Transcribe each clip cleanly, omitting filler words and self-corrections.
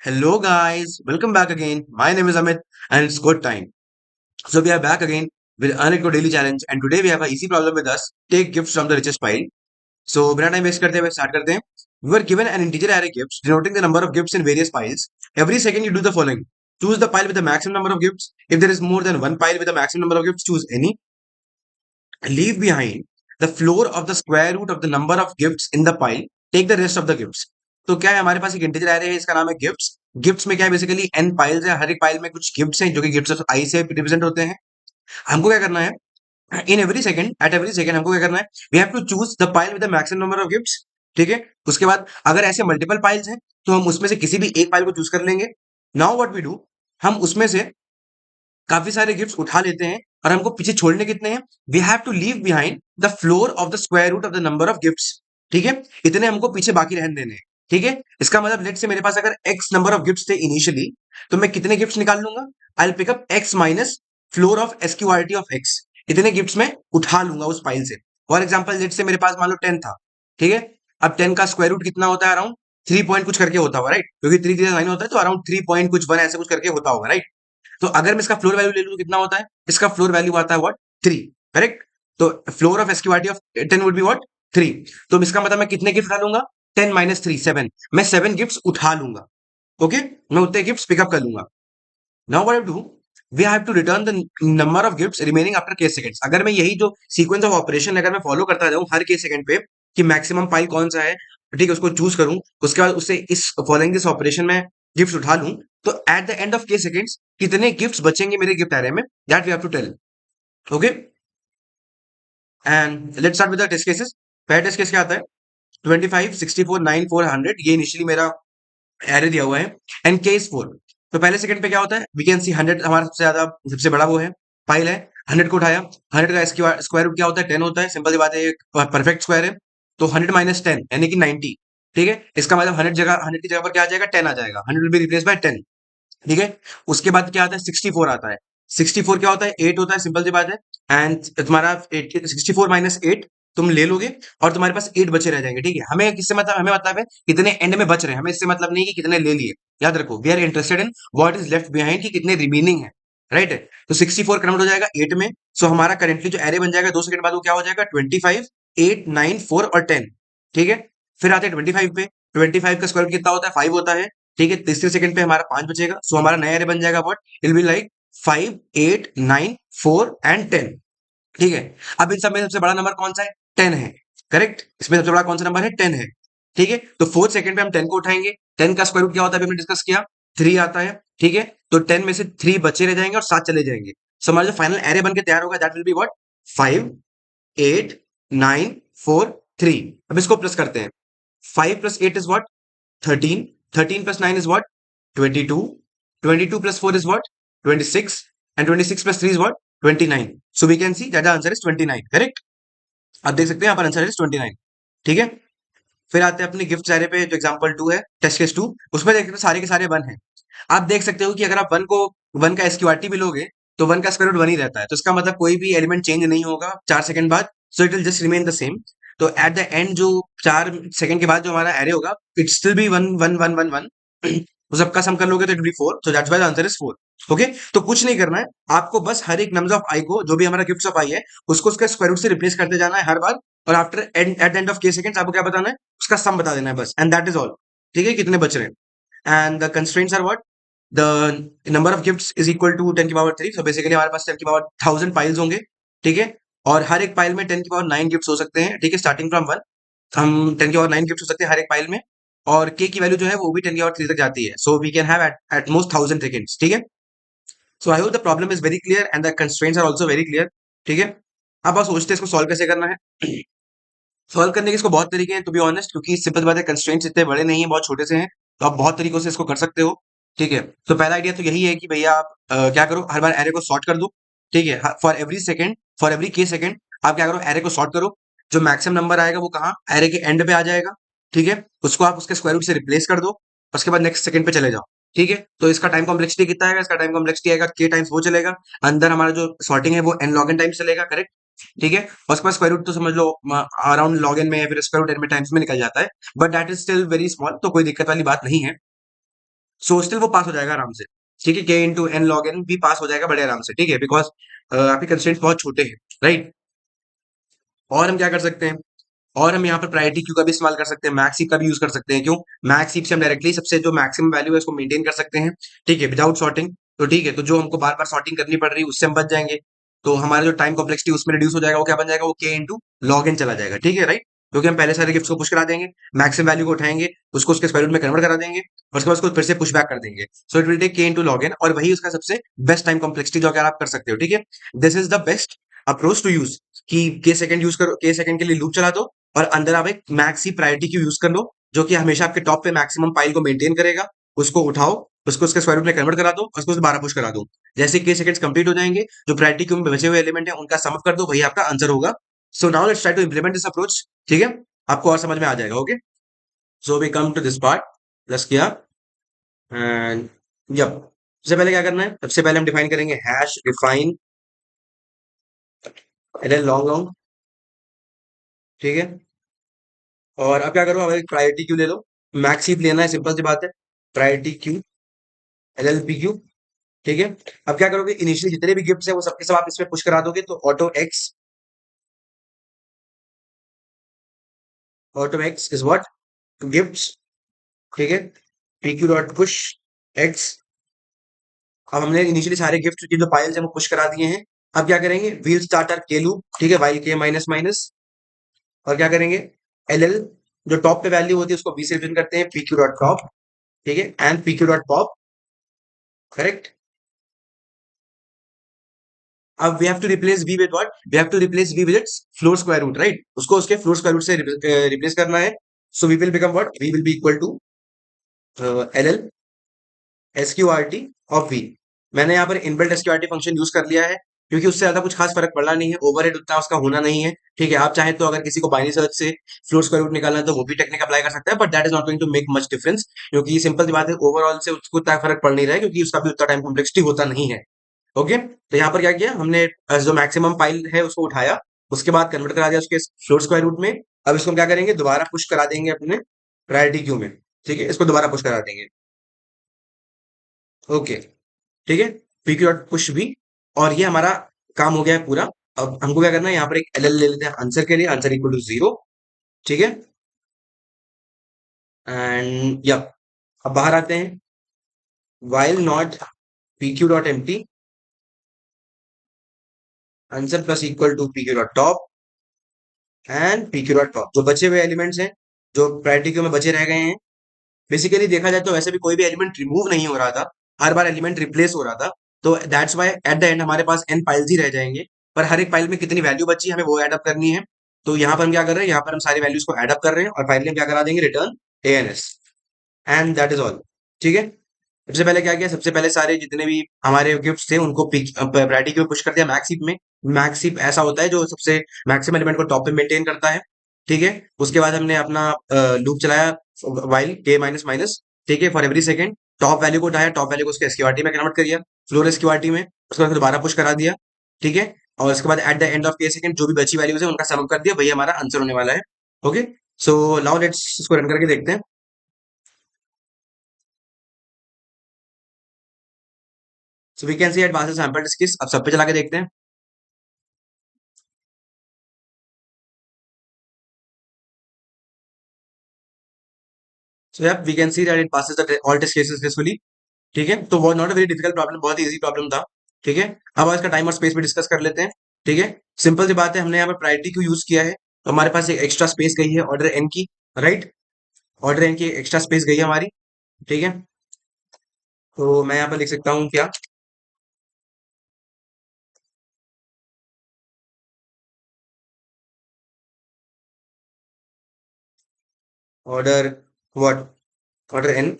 Hello guys, welcome back again. My name is Amit and it's good time. So we are back again with another daily challenge and today we have a easy problem with us. Take gifts from the richest pile. So बिना time waste करते हुए start करते हैं. We were given an integer array gifts denoting the number of gifts in various piles. Every second you do the following. Choose the pile with the maximum number of gifts. If there is more than one pile with the maximum number of gifts, choose any. Leave behind the floor of the square root of the number of gifts in the pile. Take the rest of the gifts. तो क्या है हमारे पास एक integer array है इसका नाम है gifts. Gifts में क्या है बेसिकली एन पाइल्स है. हर एक पाइल में कुछ गिफ्ट्स हैं जो कि गिफ्ट्स ऑफ आई से रिप्रेजेंट होते हैं. हमको क्या करना है in every second at every second हमको क्या करना है we have to choose the pile with the maximum number of gifts. ठीक है. उसके बाद अगर ऐसे मल्टीपल पाइल्स हैं तो हम उसमें से किसी भी एक पाइल को चूज कर लेंगे. नाउ व्हाट वी डू, हम उसमें से काफी सारे गिफ्ट्स उठा लेते हैं और हमको पीछे छोड़ने कितने हैं. We have to leave behind the floor of the square root of the number of gifts. ठीक है. इतने हमको पीछे बाकी रहने देने हैं. ठीक है. इसका मतलब लेट से मेरे पास अगर एक्स नंबर ऑफ गिफ्ट्स थे इनिशियली तो मैं कितने गिफ्ट्स निकाल लूंगा. I will pick up x minus floor of SQRT of x. इतने गिफ्ट्स में उठा लूंगा उस फाइल से. फॉर एग्जाम्पल लेट से मेरे पास मान लो 10 था. ठीक है. अब 10 का स्क्वायर रूट कितना होता है अराउंड 3 पॉइंट कुछ करके होता होगा राइट, क्योंकि 3 3 9 होता है तो अराउंड 3 पॉइंट कुछ 1 ऐसे कुछ करके होता होगा राइट. तो अगर मैं इसका फ्लोर वैल्यू ले लूं तो कितना होता है. इसका फ्लोर वैल्यू आता है व्हाट 3. करेक्ट. तो floor of SQRT of 10 would be what 3. तो इसका मतलब मैं कितने गिफ्ट उठा लूंगा 10 माइनस 3 7. मैं 7 गिफ्ट्स उठा लूंगा. ओके. मैं उतने गिफ्ट्स पिकअप कर लूंगा. Now what I do, we have to return the number of gifts remaining after k seconds. अगर मैं यही जो सीक्वेंस ऑफ ऑपरेशन अगर मैं फॉलो करता जाऊं हर के सेकंड पे कि मैक्सिमम पाइल कौन सा है, ठीक है, उसको चूज करूं, उसके बाद उससे इस फॉलोइंग दिस ऑपरेशन में गिफ्ट उठा लूं, तो at the end of k seconds कितने गिफ्ट्स बचेंगे मेरे गिफ्ट एरे में that we have to tell. Okay. And let's start with the test cases. पहला टेस्ट केस क्या आता है 25 64 9 4 100. ये इनिशियली मेरा एरे दिया हुआ है एंड के इज 4. तो पहले सेकंड पे क्या होता है वी कैन सी 100 हमारा सबसे ज्यादा सबसे बड़ा वो है पाइल है. 100 को उठाया. 100 का स्क्वायर रूट क्या होता है 10 होता है. सिंपल सी बात है, परफेक्ट स्क्वायर है. तो 100 माइनस 10 यानी कि 90. ठीक है. इसका मतलब 100 की जगह पर क्या आ जाएगा 10 आ जाएगा. 100 विल बी रिप्लेस बाय 10. ठीक है. उसके बाद क्या आता है 64 आता है. 64 क्या होता है 8 होता है. सिंपल सी बात है. एंड तुम्हारा 64 माइनस 8 तुम ले लोगे और तुम्हारे पास 8 बचे रह जाएंगे. ठीक है. हमें किससे मतलब हमें मतलब है कितने एंड में बच रहे हैं. हमें इससे मतलब नहीं कि कितने ले लिए. याद रखो we are interested in what is left behind कि कितने रिमेनिंग है. राइट. तो 64 कन्वर्ट हो जाएगा 8 में. सो हमारा करेंटली जो एरे बन जाएगा 2 सेकंड बाद वो क्या हो जाएगा 25 8 9 4 और 10. ठीक है. फिर आते हैं 25 पे. 25 का स्क्वायर कितना होता है 5 होता है. ठीक है. तीसरे सेकंड पे हमारा 5 बचेगा. सो हमारा नया एरे बन जाएगा what it will be like 5 8 9 4 and 10. ठीक है. अब इन सब में सबसे बड़ा नंबर कौन सा है 10 है. करेक्ट. इसमें सबसे बड़ा कौन सा नंबर है 10 है. ठीक है. तो फोर्थ सेकंड पे हम 10 को उठाएंगे. 10 का स्क्वायर रूट क्या होता है अभी हमने डिस्कस किया 3 आता है. ठीक है. तो 10 में से 3 बचे रह जाएंगे और 7 चले जाएंगे. सो हमारा जो फाइनल एरे बन के तैयार होगा दैट विल बी व्हाट 5 8 9 4 3. अब इसको प्लस करते हैं. 5 plus 8 is what 13. 13 plus 9 is what 22. 22 plus 4 is what 26. and 26 plus 3 is what 29. so we can see that the answer is 29. correct. आप देख सकते हैं यहाँ पर आंसर इज 29. ठीक है. फिर आते हैं अपने गिफ्ट सारे पे जो एग्जांपल 2 है टेस्ट केस 2. उसमें देखते हैं सारे के सारे 1 है. आप देख सकते हो कि अगर आप 1 का एसक्यूआरटी भी लोगे तो 1 का स्क्वायर रूट 1 ही रहता है. तो इसका मतलब कोई भी एलिमेंट चेंज नहीं होगा 4 सेकंड बाद. So it will just remain the same. तो एट द एंड जो 4 सेकंड के बाद जो हमारा एरे होगा इट स्टिल बी 1 1 1 1 1. तो सबका सम कर लोगे तो it be 4. So that's why the answer is 4. Okay. तो कुछ नहीं करना है आपको, बस हर एक नंबर ऑफ आई को जो भी हमारा गिफ्ट ऑफ आई है उसको उसका स्क्वायर रूट से रिप्लेस करते जाना है हर बार. और after eight and of k seconds आपको क्या बताना है उसका सम बता देना है बस. And that is all. ठीक है. कितने बच रहे हैं. And the constraints are what the number of gifts is equal to 10 की पावर 3. सो बेसिकली हमारे पास 10 की पावर 1000 पाइल्स होंगे. ठीक है. और हर एक पाइल में 10 की पावर 9 गिफ्ट्स हो सकते हैं. ठीक है. स्टार्टिंग फ्रॉम 1 हम 10 की पावर 9 गिफ्ट हो सकते हैं हर एक पाइल में. और के की वैल्यू जो है वो भी 10 की पावर 3 तक जाती है. So we can have at most 1000 seconds. ठीक है. So I hope the problem is very clear and the constraints are also very clear. ठीक है. अब आप सोचते हैं इसको सॉल्व कैसे करना है. सॉल्व करने के इसको बहुत तरीके हैं टू बी ऑनेस्ट, क्योंकि सिंपल बात है कंस्ट्रेंट्स इतने बड़े नहीं है, बहुत छोटे से हैं. तो आप बहुत तरीकों से इसको कर सकते हो. ठीक है. तो पहला आइडिया तो यही है कि भैया आप क्या करो हर बार एरे को सॉर्ट कर दो. ठीक है. For every second for every के सेकंड आप क्या करो एरे को सॉर्ट करो. जो मैक्सिमम नंबर आएगा वो कहाँ एरे के एंड पे आ जाएगा. ठीक है. उसको आप उसके स्क्वायर रूट से रिप्लेस कर दो. उसके बाद नेक्स्ट सेकंड पे चले जाओ. ठीक है. तो इसका टाइम कॉम्प्लेक्सिटी कितना आएगा, इसका टाइम कॉम्प्लेक्सिटी आएगा के टाइम्स वो चलेगा. अंदर हमारा जो सॉर्टिंग है वो एन लॉग एन टाइम्स चलेगा. करेक्ट. ठीक है. और उसके बाद स्क्वायर रूट तो समझ लो अराउंड लॉग एन में या फिर स्क्वायर रूट एन में टाइम्स में निकल जाता है. But that is still very small, तो कोई दिक्कत वाली बात नहीं है. सो स्टिल वो पास हो जाएगा आराम से। ठीक है, के इंटू एन लॉग एन भी पास हो जाएगा बड़े आराम से। ठीक है, बिकॉज आपके कंस्ट्रेंट्स बहुत छोटे हैं, राइट। और हम क्या कर सकते हैं, और हम यहाँ पर प्रायोरिटी क्यू का भी इस्तेमाल कर सकते हैं, मैक्स हीप का भी यूज कर सकते हैं। क्यों? मैक्स हीप से हम डायरेक्टली सबसे जो मैक्सिमम वैल्यू है उसको मेंटेन कर सकते हैं। ठीक है, विदाउट सॉर्टिंग। तो ठीक है, तो जो हमको बार बार सॉर्टिंग करनी पड़ रही है उससे हम बच जाएंगे। तो हमारा जो टाइम कॉम्प्लेक्सिटी उसमें रिड्यूस हो जाएगा। वो क्या बन जाएगा, वो के इंटू लॉग एन चला जाएगा। ठीक है, राइट। क्योंकि हम पहले सारे गिफ्ट्स को पुश करा देंगे, मैक्सिमम वैल्यू को उठाएंगे, उसको उसके स्क्वायर रूट में कन्वर्ट करा देंगे, और उसके बाद उसको फिर से पुश बैक कर देंगे। सो इट विल टेक के इंटू लॉग एन, और वही उसका सबसे बेस्ट टाइम कॉम्प्लेक्सिटी जो अगर आप कर सकते हो। ठीक है, this is the best approach to use, कि के सेकंड यूज करो, के सेकंड के लिए लूप चला दो, और अंदर आप एक मैक्स ही प्रायोरिटी क्यू यूज कर लो, जो कि हमेशा आपके टॉप पे मैक्सिमम पाइल को मेंटेन करेगा। उसको उठाओ, उसको उसके स्क्वायर रूट में कन्वर्ट करा दो, और उसको 12 पुश करा दो। जैसे के सेकंड्स कंप्लीट हो जाएंगे, जो प्रायोरिटी क्यू में बचे हुए एलिमेंट है उनका सम अप कर दो, वही आपका आंसर होगा। So now let's try to implement this approach. ठीक है, आपको और समझ में आ जाएगा। Okay, so we come to this part. Plus किया, एंड जब सबसे पहले क्या करना है, सबसे पहले हम डिफाइन करेंगे hash define L L long long. ठीक है, और अब क्या करो, अब एक प्रायोरिटी क्यू ले लो। मैक्स हीप लेना है, सिंपल सी बात है। Priority queue, L L P Q. ठीक है, अब क्या करोगे, इनिशियली जितने भी गिफ्ट्स है वो सबके सब आप इसमें पुश करा दोगे। तो auto x is what, gifts. ठीक है, P Q dot push x. अब हमने इनिशियली सारे गिफ्ट की जो पाइल्स है वो पुश करा दिए हैं। अब क्या करेंगे, व्हील स्टार्टर के लूप। ठीक है, वाइल के माइनस माइनस, और क्या करेंगे, एल एल, जो टॉप पे वैल्यू होती है उसको वी से रिप्रेजेंट करते हैं, पी क्यू डॉट टॉप। ठीक है, and P Q dot pop. Correct. अब we have to replace V with what, we have to replace V with its floor square root, right. उसको उसके फ्लोर स्क्वायर रूट से replace करना है। So we will become what, we will be equal to L L S Q R T of V. मैंने यहाँ पर inbuilt S Q R T function use कर लिया है, क्योंकि उससे ज्यादा कुछ खास फर्क पड़ना नहीं है, ओवरहेड उतना उसका होना नहीं है। ठीक है, आप चाहें तो अगर किसी को बाइनरी सर्च से फ्लोर स्क्वायर रूट निकालना है तो वो भी टेक्निक अप्लाई कर सकता है, but that is not going to make much difference, क्योंकि सिंपल सी बात है, ओवरऑल से उसको उतना फर्क पड़ नहीं रहा है, क्योंकि उसका भी उतना टाइम कॉम्प्लेक्सिटी होता नहीं है। ओके, तो यहाँ पर क्या किया हमने, जो मैक्सिमम पाइल है उसको उठाया, उसके बाद कन्वर्ट करा दिया उसके फ्लोर स्क्वायर रूट में। अब इसको हम क्या करेंगे, दोबारा पुश करा देंगे अपने प्रायोरिटी क्यू में। ठीक है, इसको दोबारा पुश करा देंगे। ओके, ठीक है, पीक्यू डॉट पुश भी, और ये हमारा काम हो गया है पूरा। अब हमको क्या करना है, यहाँ पर एक एल एल ले लेते हैं आंसर के लिए, आंसर इक्वल टू 0। ठीक है, एंड या अब बाहर आते हैं, while not PQ dot empty answer plus equal to PQ dot top and PQ dot top. जो बचे हुए एलिमेंट्स हैं, जो प्रायोरिटी क्यू में बचे रह गए हैं, बेसिकली देखा जाए तो वैसे भी कोई भी एलिमेंट रिमूव नहीं हो रहा था, हर बार एलिमेंट रिप्लेस हो रहा था। तो that's why eight the and हमारे पास एन पाइल्स ही रह जाएंगे, पर हर एक पाइल में कितनी वैल्यू बची हमें वो एड अप करनी है। तो यहाँ पर हम क्या कर रहे हैं, यहाँ पर हम सारी वैल्यूज को एड अप कर रहे हैं, और फाइनली हम क्या करा देंगे, return A N S, and that is all. ठीक है, सबसे पहले क्या किया, सबसे पहले सारे जितने भी हमारे गिफ्ट्स थे उनको प्रायोरिटी में पुश कर दिया मैक्स हीप में। मैक्स हीप ऐसा होता है जो सबसे मैक्सिमम एलिमेंट को टॉप पे मेंटेन करता है। ठीक है, उसके बाद हमने अपना लूप चलाया, वाइल के माइनस माइनस। ठीक है, for every second top value को उठाया, टॉप वैल्यू को उसके एसक्यूआरटी में कन्वर्ट कर दिया, फ्लोर एसक्यूआरटी में, उसके बाद दोबारा पुश करा दिया। ठीक है, और उसके बाद एट द एंड ऑफ के सेकंड जो भी बची वैल्यूज है उनका सम कर दिया, वही हमारा आंसर होने वाला है। ओके, सो नाउ लेट्स इसको रन करके देखते हैं। So we can see it passes sample test cases, अब सब पे चला के देखते हैं। सो यार we can see that it passes the all test cases successfully. ठीक है, तो वो not a very difficult problem, बहुत इजी प्रॉब्लम था। ठीक है, अब इसका टाइम और स्पेस भी डिस्कस कर लेते हैं। ठीक है, सिंपल सी बात है, हमने यहाँ पर प्रायोरिटी क्यू यूज किया है, तो हमारे पास एक एक्स्ट्रा स्पेस गई है ऑर्डर एन की, राइट। ऑर्डर एन की एक्स्ट्रा स्पेस गई है हमारी। ठीक है, तो मैं यहाँ पर लिख सकता हूँ क्या, order what, order n,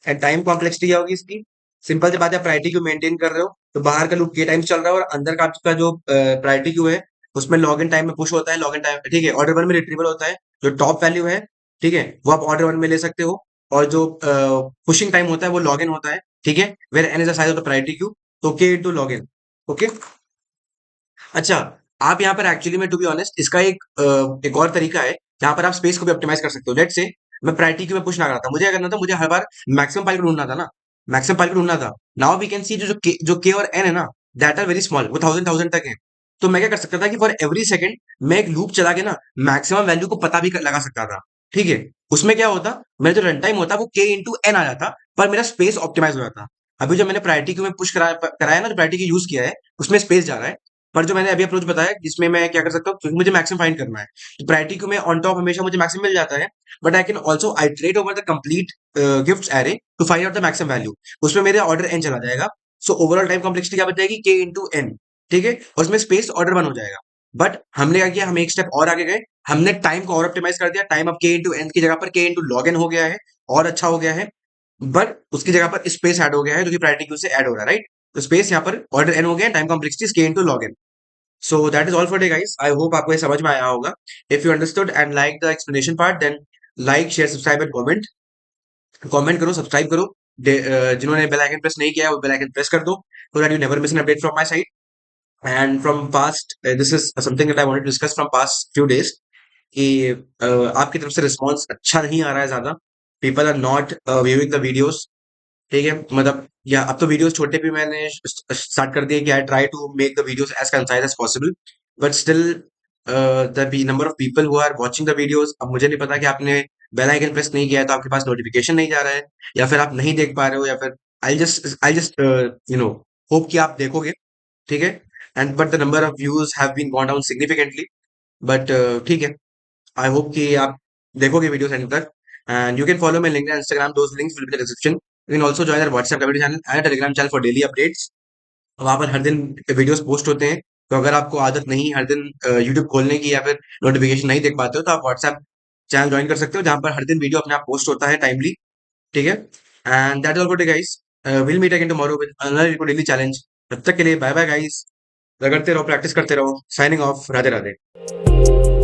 and time complexity क्या होगी इसकी, सिंपल सी बात है, प्रायोरिटी क्यू मेंटेन कर रहे हो तो बाहर का लूप के टाइम चल रहा है, और अंदर का आपका जो प्रायोरिटी क्यू है उसमें लॉग इन टाइम में पुश होता है, लॉग इन टाइम। ठीक है, ऑर्डर वन में रिट्रीवल होता है, जो टॉप वैल्यू है, ठीक है, वो आप ऑर्डर वन में ले सकते हो, और जो पुशिंग टाइम होता है वो लॉग इन होता है। ठीक है, where n is the size of the priority queue, तो k into log in. Okay, अच्छा, आप यहाँ पर एक्चुअली में टू बी ऑनेस्ट इसका एक और तरीका है जहां पर आप स्पेस को भी ऑप्टिमाइज कर सकते हो। लेट्स से मैं प्रायोरिटी क्यू में पुश ना करता, मुझे क्या करना था, मुझे हर बार मैक्सिमम पाइल को ढूंढना था ना, मैक्सिमम पाइल को ढूंढना था। नाउ वी कैन सी जो के और एन है ना, दैट आर वेरी स्मॉल, वो थाउजेंड तक है। तो मैं क्या कर सकता था कि फॉर एवरी सेकंड मैं एक लूप चला के ना मैक्सिमम वैल्यू को पता भी लगा सकता था। ठीक है, उसमें क्या होता, मेरा जो रन टाइम होता वो के इंटू एन आ जाता, पर मेरा स्पेस ऑप्टिमाइज हो जाता। अभी जो मैंने प्रायोरिटी क्यू में पुश कराया ना, जो प्रायोरिटी क्यू यूज किया है, उसमें स्पेस जा रहा है। पर जो मैंने अभी अप्रोच बताया जिसमें मैं क्या कर सकता हूँ, क्योंकि मुझे मैक्सिमम फाइंड करना है, तो प्रायोरिटी क्यू में ऑन टॉप हमेशा मुझे मैक्सिमम मिल जाता है, but I can also iterate over the complete gift array to find out the maximum value. उसमें मेरे ऑर्डर एन चला जाएगा। सो ओवरऑल टाइम कॉम्प्लेक्सिटी क्या बच जाएगी, के इंटू एन। ठीक है, और उसमें स्पेस ऑर्डर वन हो जाएगा। बट हमने क्या किया, हम एक स्टेप और आगे गए, हमने टाइम को और ऑप्टिमाइज कर दिया। टाइम अब के इंटू एन की जगह पर के इंटू लॉग एन हो गया है, और अच्छा हो गया है। बट उसकी जगह पर स्पेस ऐड हो गया है, जो कि प्रायोरिटी क्यू से ऐड हो रहा है, राइट। तो स्पेस यहाँ पर ऑर्डर एन हो गया, time complexity k into log n. So that is all for day guys, I hope आपको ये समझ में आया होगा। If you understood and like the explanation part, then like share subscribe and comment. Comment करो, subscribe करो। जिन्होंने bell icon press नहीं किया है, वो बेल आइकन प्रेस कर दो, so that you never miss an update from my side. And from past, this is something that I wanted to discuss from past few days, कि आपकी तरफ से रिस्पॉन्स अच्छा नहीं आ रहा है ज्यादा। People are not viewing the videos. ठीक है, मतलब या अब तो वीडियोस छोटे भी मैंने स्टार्ट कर दिए कि I try to make the videos as concise as possible, but still the number of people who are watching the videos, अब मुझे नहीं पता कि आपने बेल आइकन प्रेस नहीं किया है तो आपके पास नोटिफिकेशन नहीं जा रहा है, या फिर आप नहीं देख पा रहे हो, या फिर I just you know hope कि आप देखोगे। ठीक है, and but the number of views have been gone down significantly. But ठीक है, आई होप कि आप देखोगे वीडियोस एंड तक। And you can follow my LinkedIn Instagram, those links will be in the description. You can also join our WhatsApp community channel and Telegram channel for daily updates. वहां पर हर दिन videos post होते हैं। तो अगर आपको आदत नहीं हर दिन यूट्यूब खोलने की, या फिर नोटिफिकेशन नहीं देख पाते हो, तो आप व्हाट्सएप चैनल ज्वाइन कर सकते हो, जहां पर हर दिन वीडियो अपने आप पोस्ट होता है टाइमली। ठीक है, and that is all for today guys. Will meet again tomorrow with another daily challenge. तब तक के लिए बाय बाय गाइस, रगड़ते रहो, प्रैक्टिस करते रहो। Signing off, Radhe Radhe.